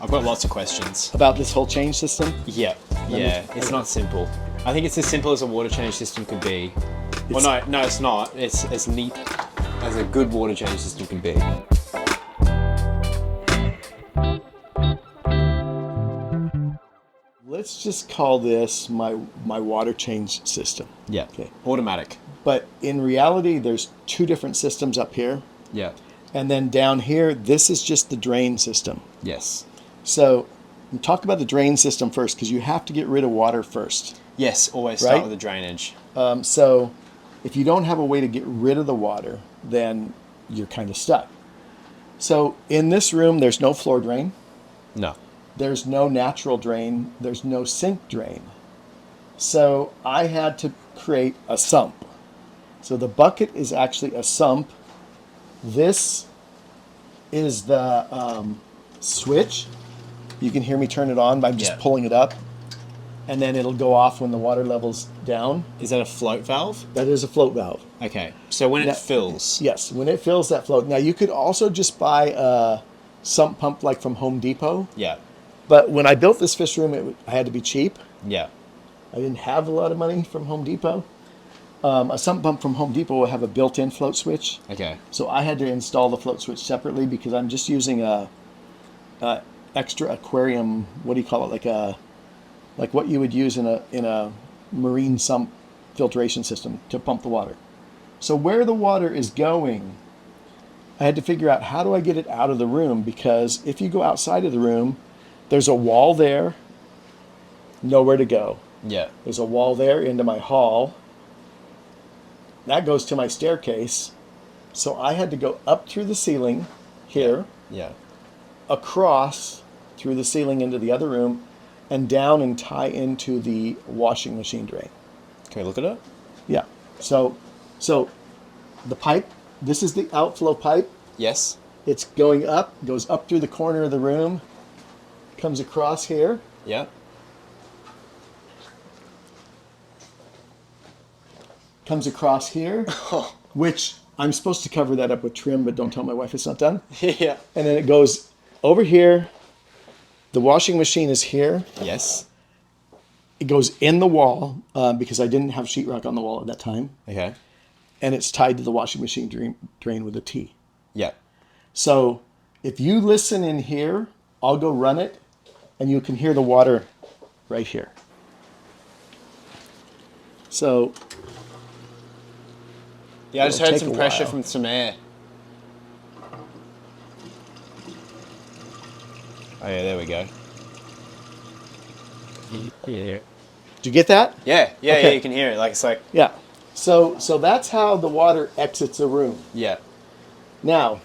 I've got lots of questions. About this whole change system? Yeah, it's not simple. I think it's as simple as a water change system could be. Well, no, it's not. It's as neat as a good water change system can be. Let's just call this my water change system. Yeah. Okay. Automatic. But in reality, there's two different systems up here. Yeah. And then down here, this is just the drain system. Yes. So talk about the drain system first, because you have to get rid of water first. Yes, always start with the drainage. So if you don't have a way to get rid of the water, then you're kind of stuck. So in this room, there's no floor drain. No. There's no natural drain. There's no sink drain. So I had to create a sump. So the bucket is actually a sump. This is the switch. You can hear me turn it on by just pulling it up. And then it'll go off when the water level's down. Is that a float valve? That is a float valve. Okay. So when it fills. Yes, when it fills that float. Now you could also just buy a sump pump like from Home Depot. Yeah. But when I built this fish room, I had to be cheap. Yeah. I didn't have a lot of money from Home Depot. A sump pump from Home Depot will have a built-in float switch. Okay. So I had to install the float switch separately because I'm just using a extra aquarium. What do you call it? Like what you would use in a marine sump filtration system to pump the water. So where the water is going, I had to figure out how do I get it out of the room, because if you go outside of the room, there's a wall there, nowhere to go. Yeah. There's a wall there into my hall. That goes to my staircase. So I had to go up through the ceiling here, across through the ceiling into the other room, and down and tie into the washing machine drain. Can we look at it? Yeah. So the pipe, this is the outflow pipe. Yes. It's going up, goes up through the corner of the room, comes across here. Yeah. Comes across here, which I'm supposed to cover that up with trim, but don't tell my wife it's not done. Yeah. And then it goes over here. The washing machine is here. Yes. It goes in the wall because I didn't have sheetrock on the wall at that time. Okay. And it's tied to the washing machine drain with a T. Yeah. So if you listen in here, I'll go run it, and you can hear the water right here. So yeah, I just heard some pressure from some air. Oh yeah, there we go. Yeah. Did you get that? Yeah, Okay. you can hear it. Like it's like. Yeah. So that's how the water exits a room. Yeah. Now,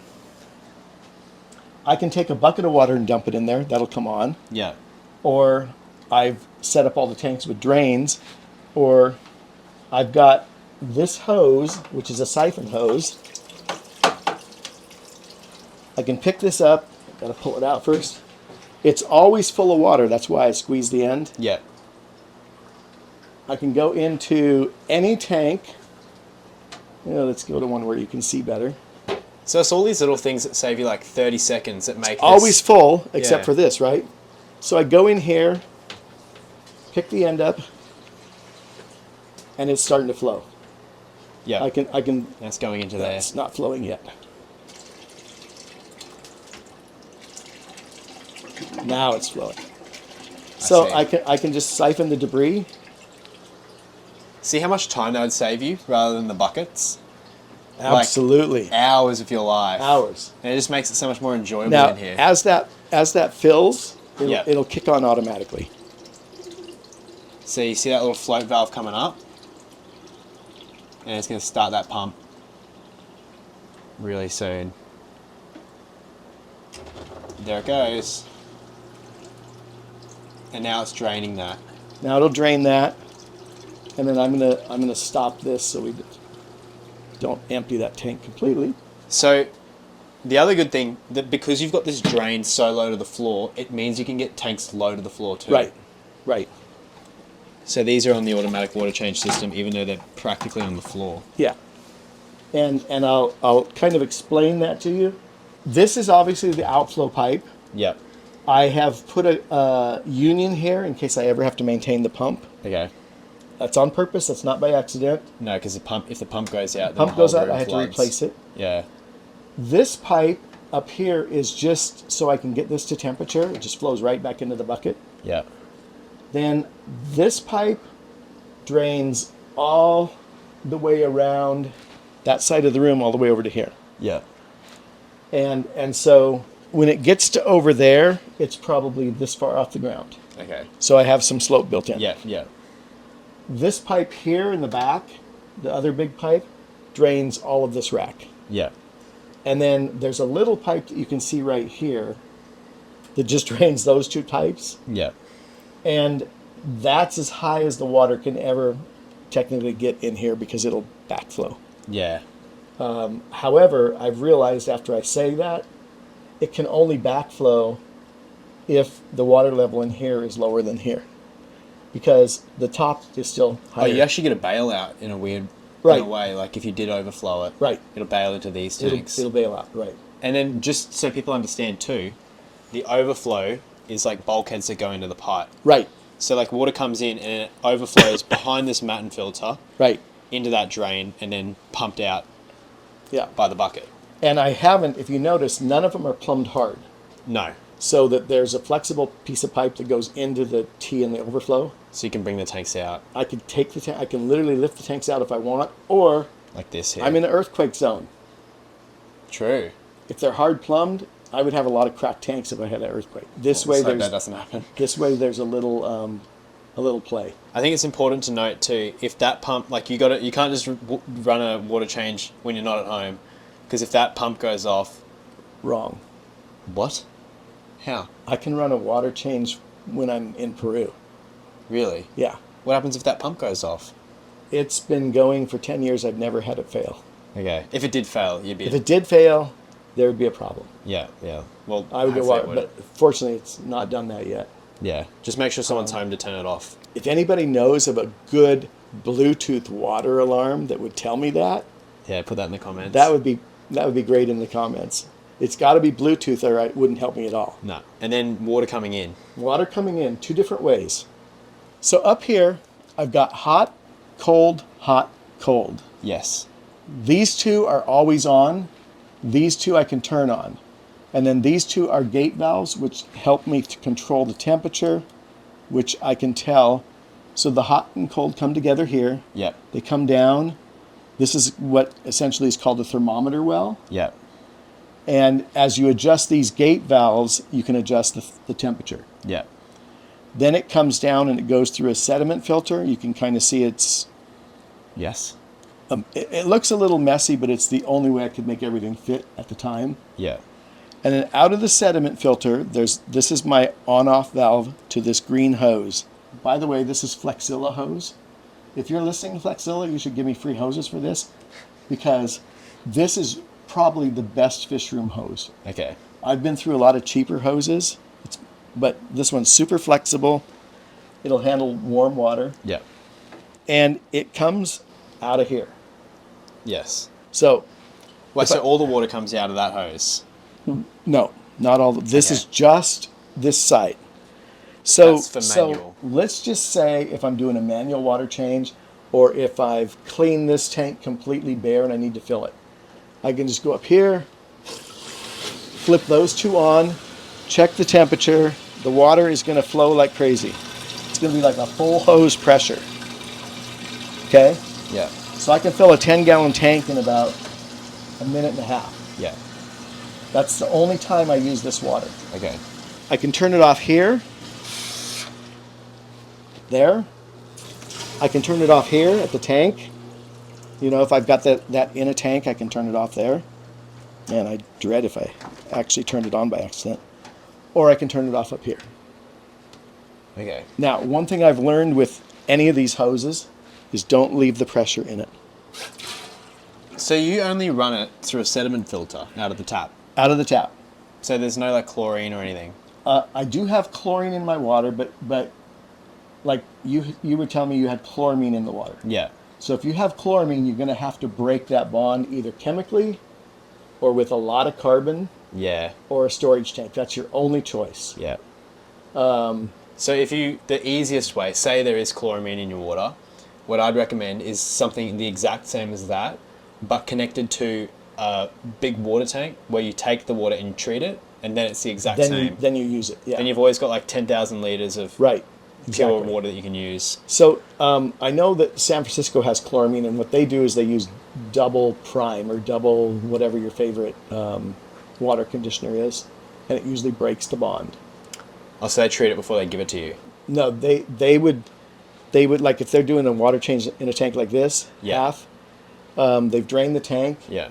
I can take a bucket of water and dump it in there. That'll come on. Yeah. Or I've set up all the tanks with drains. Or I've got this hose, which is a siphon hose. I can pick this up. Got to pull it out first. It's always full of water. That's why I squeeze the end. Yeah. I can go into any tank. Let's go to one where you can see better. So it's all these little things that save you like 30 seconds that make Always full, except for this, right? So I go in here, pick the end up, and it's starting to flow. Yeah. I can. That's going into there. It's not flowing yet. Now it's flowing. So I can just siphon the debris. See how much time that would save you rather than the buckets? Absolutely. Like hours of your life. Hours. And it just makes it so much more enjoyable Now, in here. as that fills, it'll kick on automatically. So you see that little float valve coming up? And it's going to start that pump really soon. There it goes. And now it's draining that. Now it'll drain that, and then I'm gonna stop this so we don't empty that tank completely. So the other good thing, that because you've got this drain so low to the floor, it means you can get tanks low to the floor too. Right. So these are on the automatic water change system, even though they're practically on the floor. Yeah. And I'll kind of explain that to you. This is obviously the outflow pipe. Yep. I have put a union here in case I ever have to maintain the pump. Okay. That's on purpose. That's not by accident. No, because if the pump goes out, then Pump the whole goes out, room I have to floods. replace it. Yeah. This pipe up here is just so I can get this to temperature. It just flows right back into the bucket. Yeah. Then this pipe drains all the way around that side of the room all the way over to here. Yeah. And so when it gets to over there, it's probably this far off the ground. Okay. So I have some slope built in. Yeah. Yeah. This pipe here in the back, the other big pipe, drains all of this rack. Yeah. And then there's a little pipe that you can see right here that just drains those two pipes. Yeah. And that's as high as the water can ever technically get in here because it'll backflow. Yeah. However, I've realized after I say that, it can only backflow if the water level in here is lower than here. Because the top is still Oh, higher. you actually get a bailout in a weird Right. in a way. Like if you did overflow it, Right. it'll bail into these tanks. It'll bail out, right. And then just so people understand too, the overflow is like bulkheads that go into the pipe. Right, So like water comes in and it overflows behind this Matten filter right. into that drain and then pumped out Yeah. by the bucket. And I haven't, if you notice, none of them are plumbed hard. No. So that there's a flexible piece of pipe that goes into the T and the overflow. So you can bring the tanks out I could take the tank, I can literally lift the tanks out if I want, or like this here. I'm in an earthquake zone. True. If they're hard plumbed, I would have a lot of cracked tanks if I had an earthquake. This Let's way, hope that there's doesn't happen. a little play. I think it's important to note too, if that pump, like you can't just run a water change when you're not at home, because if that pump goes off, Wrong. what? How? I can run a water change when I'm in Peru. Really? Yeah. What happens if that pump goes off? It's been going for 10 years. I've never had it fail. Okay. If it did fail, you'd be. If it did fail, there would be a problem. Yeah, yeah. Well, I would go hopefully water, it but fortunately, it's not done that yet. yeah. Just make sure someone's home to turn it off. If anybody knows of a good Bluetooth water alarm that would tell me that, Yeah, put that in the comments. that would be great in the comments. It's got to be Bluetooth or it wouldn't help me at all. No. And then water coming in. Water coming in two different ways. So up here, I've got hot, cold, hot, cold. Yes. These two are always on. These two I can turn on. And then these two are gate valves, which help me to control the temperature, which I can tell. So the hot and cold come together here. Yep. They come down. This is what essentially is called a thermometer well. Yep. And as you adjust these gate valves, you can adjust the temperature. Yep. Then it comes down and it goes through a sediment filter. You can kind of see it's, Yes. it looks a little messy, but it's the only way I could make everything fit at the time. Yeah. And then out of the sediment filter, this is my on-off valve to this green hose. By the way, this is Flexilla hose. If you're listening to Flexilla, you should give me free hoses for this, because this is probably the best fish room hose. Okay. I've been through a lot of cheaper hoses, but this one's super flexible. It'll handle warm water, Yep. and it comes out of here. Yes. So, Wait, so all the water comes out of that hose? no, not all. This Okay. is just this side. So, That's for manual. let's just say if I'm doing a manual water change, or if I've cleaned this tank completely bare and I need to fill it, I can just go up here, flip those two on, check the temperature. The water is going to flow like crazy. It's going to be like a full hose pressure. Okay? Yeah. So I can fill a 10-gallon tank in about a minute and a half. Yeah. That's the only time I use this water. Okay. I can turn it off here. There. I can turn it off here at the tank. You know, if I've got that in a tank, I can turn it off there. Man, I dread if I actually turned it on by accident. Or I can turn it off up here. Okay. Now, one thing I've learned with any of these hoses is don't leave the pressure in it. So you only run it through a sediment filter out of the tap. Out of the tap. So there's no like chlorine or anything. I do have chlorine in my water, but like you were telling me you had chloramine in the water. Yeah. So if you have chloramine, you're going to have to break that bond either chemically or with a lot of carbon Yeah. or a storage tank. That's your only choice. Yeah. So the easiest way, say there is chloramine in your water, what I'd recommend is something the exact same as that, but connected to a big water tank where you take the water and treat it, and then it's the exact same. Then you use it. Yeah. Then you've always got like 10,000 liters of Right. pure Exactly. water that you can use. So I know that San Francisco has chloramine, and what they do is they use double prime or double whatever your favorite water conditioner is, and it usually breaks the bond. Oh, so they treat it before they give it to you. No, they would like if they're doing a water change in a tank like this, Yeah. half. They've drained the tank. Yeah.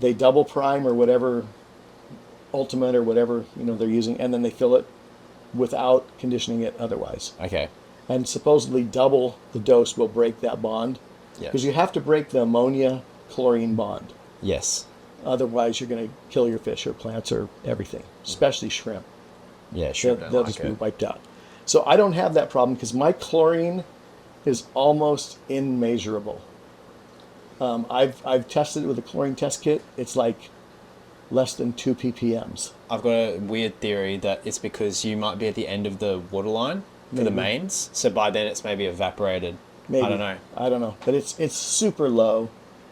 They double prime or whatever, ultimate or whatever they're using, and then they fill it without conditioning it otherwise. Okay. And supposedly double the dose will break that bond. Yeah. Because you have to break the ammonia chlorine bond. Yes. Otherwise, you're going to kill your fish or plants or everything, especially shrimp. Yeah, sure. They'll just be wiped out. So I don't have that problem because my chlorine is almost immeasurable. I've tested it with a chlorine test kit. It's like less than 2 ppms. I've got a weird theory that it's because you might be at the end of the water line for the mains, so by then it's maybe evaporated. Maybe. I don't know. But it's super low,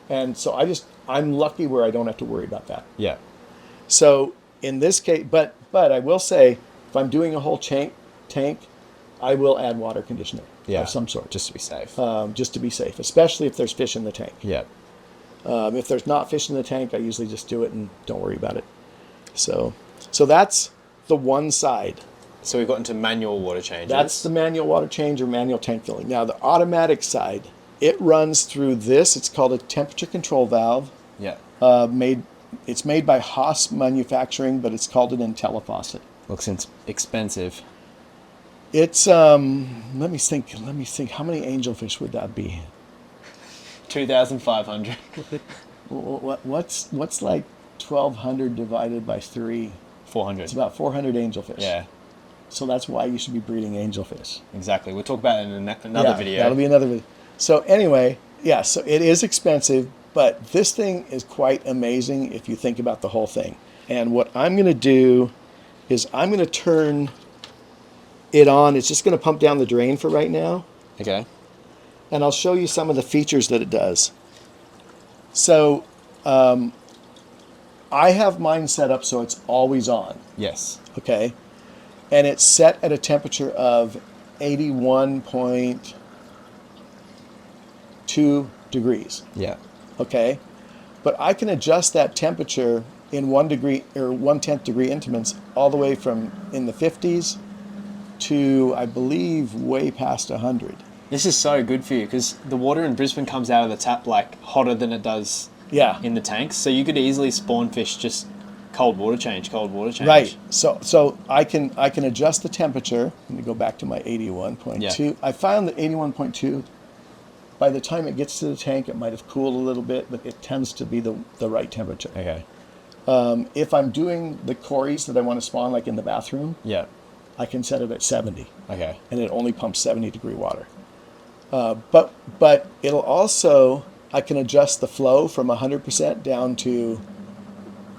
and so I'm lucky where I don't have to worry about that. Yeah. So in this case, but I will say, if I'm doing a whole tank, I will add water conditioner of some sort, just to be safe. just to be safe, especially if there's fish in the tank. Yeah. If there's not fish in the tank, I usually just do it and don't worry about it. So that's the one side. So we've got into manual water changes. That's the manual water change or manual tank filling. Now the automatic side, it runs through this. It's called a temperature control valve. Yeah. It's made by Haas Manufacturing, but it's called an IntelliFaucet. Looks expensive. It's let me think. How many angelfish would that be? 2,500. What's like 1,200 divided by 3? 400. It's about 400 angelfish. Yeah. So that's why you should be breeding angelfish. Exactly. We'll talk about it in another video. That'll be another video. So anyway, so it is expensive, but this thing is quite amazing if you think about the whole thing. And what I'm going to do is I'm going to turn it on. It's just going to pump down the drain for right now. Okay. And I'll show you some of the features that it does. So I have mine set up so it's always on. Yes. Okay. And it's set at a temperature of 81.2 degrees. Yeah. Okay. But I can adjust that temperature in 1 degree or 1/10 degree increments all the way from in the 50s to, I believe, way past 100. This is so good for you because the water in Brisbane comes out of the tap like hotter than it does in the tanks. So you could easily spawn fish just cold water change. Right. So I can adjust the temperature. Let me go back to my 81.2. Yeah. I found that 81.2, by the time it gets to the tank, it might have cooled a little bit, but it tends to be the right temperature. Okay. If I'm doing the cories that I want to spawn, like in the bathroom, Yeah. I can set it at 70. Okay. And it only pumps 70 degree water. But it'll also, I can adjust the flow from 100% down to,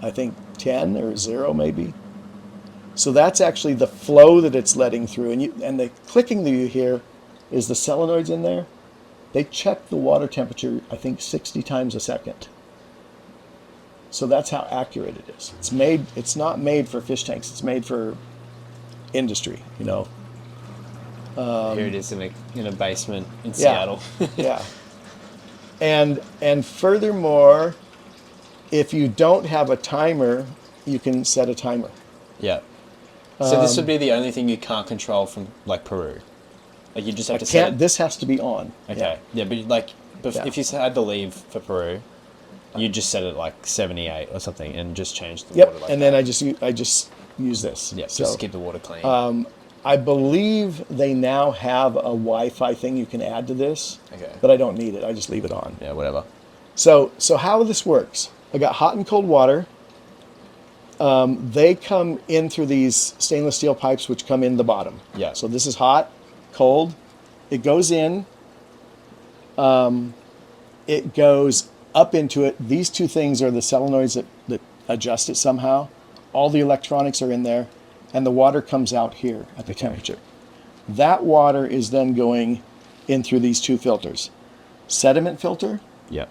I think, 10 or 0 maybe. So that's actually the flow that it's letting through. And the clicking that you hear is the solenoids in there. They check the water temperature, I think, 60 times a second. So that's how accurate it is. It's not made for fish tanks. It's made for industry, Here it is in a basement in Seattle. Yeah. And furthermore, if you don't have a timer, you can set a timer. Yeah. So this would be the only thing you can't control from like Peru. Like you just have to set it. This has to be on. Okay. Yeah, but if you had to leave for Peru, you just set it like 78 or something and just change the water. And then I just use this. Yeah, just to keep the water clean. I believe they now have a Wi-Fi thing you can add to this. Okay. But I don't need it. I just leave it on. Yeah, whatever. So how this works? I got hot and cold water. They come in through these stainless steel pipes, which come in the bottom. Yeah. So this is hot, cold. It goes in. It goes up into it. These two things are the solenoids that adjust it somehow. all the electronics are in there, and the water comes out here at the temperature. That water is then going in through these two filters, sediment filter Yep.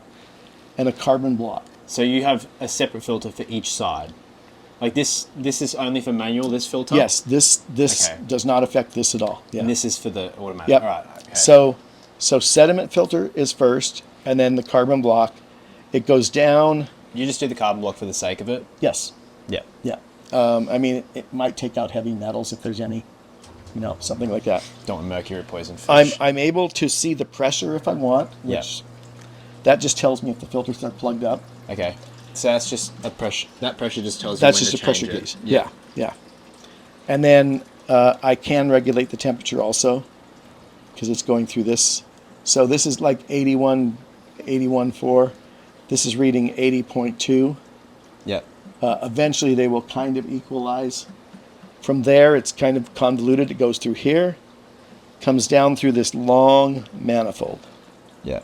and a carbon block. So you have a separate filter for each side. Like this is only for manual, this filter? Yes, this Okay. does not affect this at all. Yeah. And this is for the automatic. Yep. All right. Okay. So sediment filter is first, and then the carbon block. It goes down. You just do the carbon block for the sake of it? Yes. Yeah. Yeah. I mean, it might take out heavy metals if there's any, something like that. Don't want mercury poison fish. I'm able to see the pressure if I want, which that just tells me if the filters are plugged up. Okay. So that's just a pressure. That pressure just tells you That's when just to a pressure change it. gauge. Yeah. Yeah. And then I can regulate the temperature also because it's going through this. So this is like 81.4. This is reading 80.2. Yeah. Eventually they will kind of equalize. From there, it's kind of convoluted. It goes through here, comes down through this long manifold. Yeah.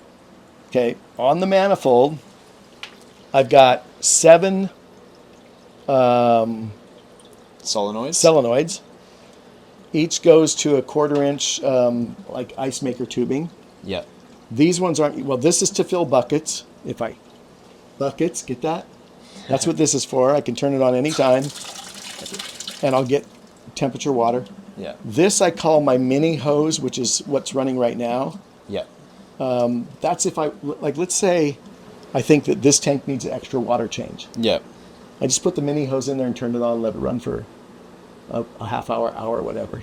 Okay, on the manifold, I've got 7 solenoids. Each goes to a 1/4 inch like ice maker tubing. Yeah. These ones aren't, well, this is to fill buckets. Buckets, get that? That's what this is for. I can turn it on anytime and I'll get temperature water. Yeah. This I call my mini hose, which is what's running right now. Yeah. That's if let's say I think that this tank needs an extra water change. Yeah. I just put the mini hose in there and turn it on and let it run for a half hour, whatever.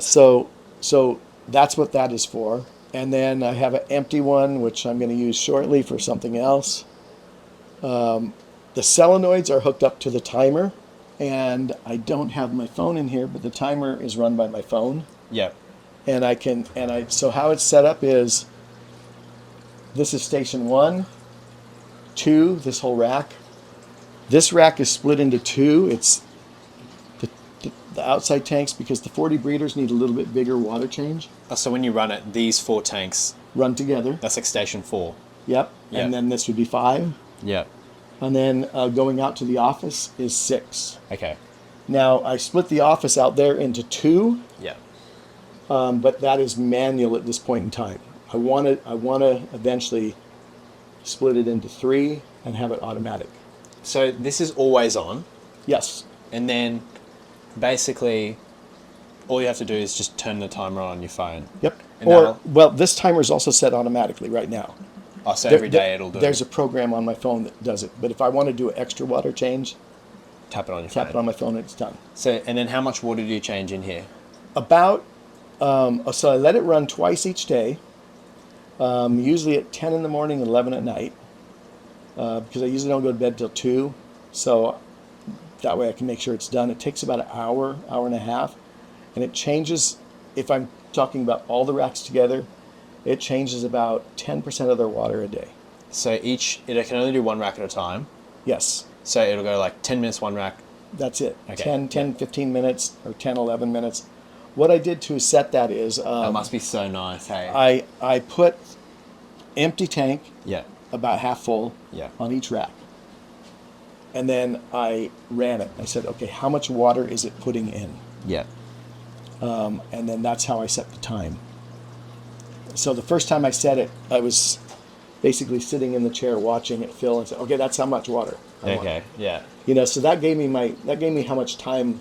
So that's what that is for. And then I have an empty one, which I'm going to use shortly for something else. The solenoids are hooked up to the timer, and I don't have my phone in here, but the timer is run by my phone. Yeah. So how it's set up is, this is station 1, 2, this whole rack. This rack is split into 2. It's the outside tanks, because the 40 breeders need a little bit bigger water change. So when you run it, these 4 tanks, Run together. that's like station 4. Yep. Yep. And then this would be 5. Yeah. And then going out to the office is 6. Okay. Now, I split the office out there into 2, Yeah. but that is manual at this point in time. I want to eventually split it into 3 and have it automatic. So this is always on, Yes. and then basically all you have to do is just turn the timer on your phone. Yep. And Well, this timer is also set automatically right now. Oh, so every day it'll do There's it. a program on my phone that does it. But if I want to do an extra water change, Tap it on your tap phone. it on my phone and it's done. So, and then how much water do you change in here? So I let it run twice each day, usually at 10 in the morning and 11 at night, because I usually don't go to bed till 2. So that way I can make sure it's done. It takes about an hour, hour and a half, and it changes. If I'm talking about all the racks together, it changes about 10% of their water a day. So it can only do 1 rack at a time. Yes, So it'll go like 10 minutes 1 rack. that's it. Okay. 10, 15 minutes or 10, 11 minutes. What I did to set that is That must be so nice, hey? I put empty tank, Yeah. about half full, Yeah. on each rack. And then I ran it. I said, okay, how much water is it putting in? Yeah. And then that's how I set the time. So the first time I set it, I was basically sitting in the chair watching it fill and said, okay, that's how much water I want. Okay. Yeah. So that gave me how much time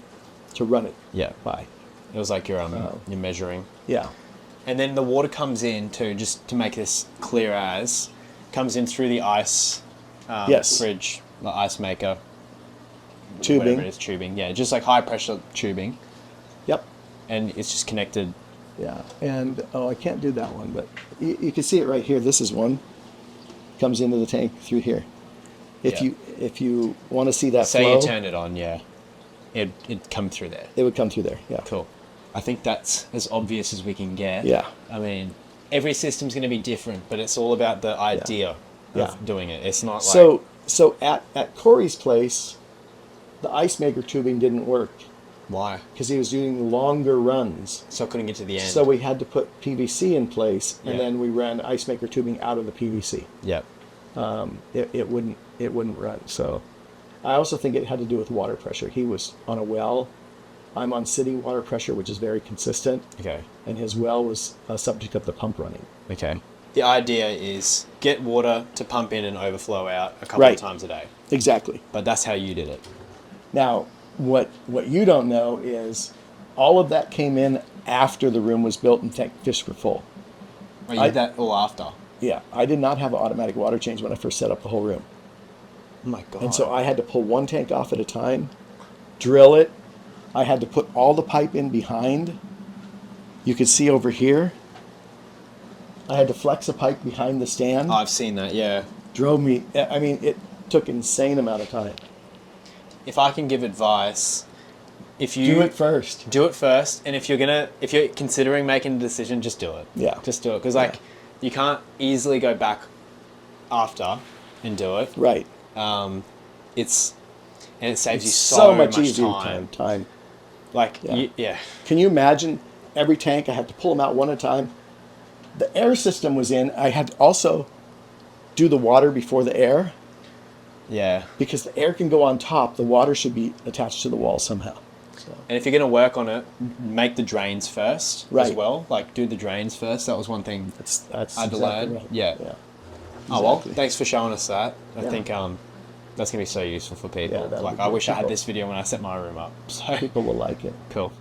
to run it Yeah. by. It was like you're measuring. Yeah. And then the water comes in too, just to make this clear as, comes in through the ice Yes. fridge, the ice maker. Tubing. Whatever it is, tubing. Yeah, just like high pressure tubing. Yep. And it's just connected. Yeah. And, I can't do that one, but you can see it right here. This is one. Comes into the tank through here. If you want to see that Say flow, you turn it on, yeah. It'd come through there. it would come through there. Yeah. Cool. I think that's as obvious as we can get. Yeah. I mean, every system's going to be different, but it's all about the idea Yeah. of doing it. It's not So at Corey's place, the ice maker tubing didn't work why? because he was doing longer runs. So I couldn't get to the end. So we had to put PVC in place, and Yeah. then we ran ice maker tubing out of the PVC. yeah. It wouldn't run. So I also think it had to do with water pressure. He was on a well. I'm on city water pressure, which is very consistent. Okay. And his well was subject of the pump running. Okay. The idea is get water to pump in and overflow out a couple Right. of times a day. Exactly. But that's how you did it. Now, what you don't know is all of that came in after the room was built and fish were full. Oh, you did that all after? Yeah, I did not have an automatic water change when I first set up the whole room. Oh my God. And so I had to pull one tank off at a time, drill it. I had to put all the pipe in behind. You could see over here. I had to flex a pipe behind the stand. I've seen that, yeah. Drove me, I mean, it took an insane amount of time. If I can give advice, if you Do it first. do it first, and if you're considering making a decision, just do it. Yeah. Just do it, because like you can't easily go back after and do it. Right. It saves you It's so much much easier time. Like yeah. Can you imagine every tank? I had to pull them out one at a time. The air system was in. I had to also do the water before the air. Yeah. Because the air can go on top. The water should be attached to the wall somehow. So. And if you're going to work on it, make the drains first as Right. well. Like do the drains first. That was one thing That's I had to exactly learn. right. Yeah. Yeah. Oh well, Exactly. thanks for showing us that. I Yeah. think that's going to be so useful for people. Yeah, that'll Like be I good. wish I had People- this video when I set my room up. So People will like it. cool.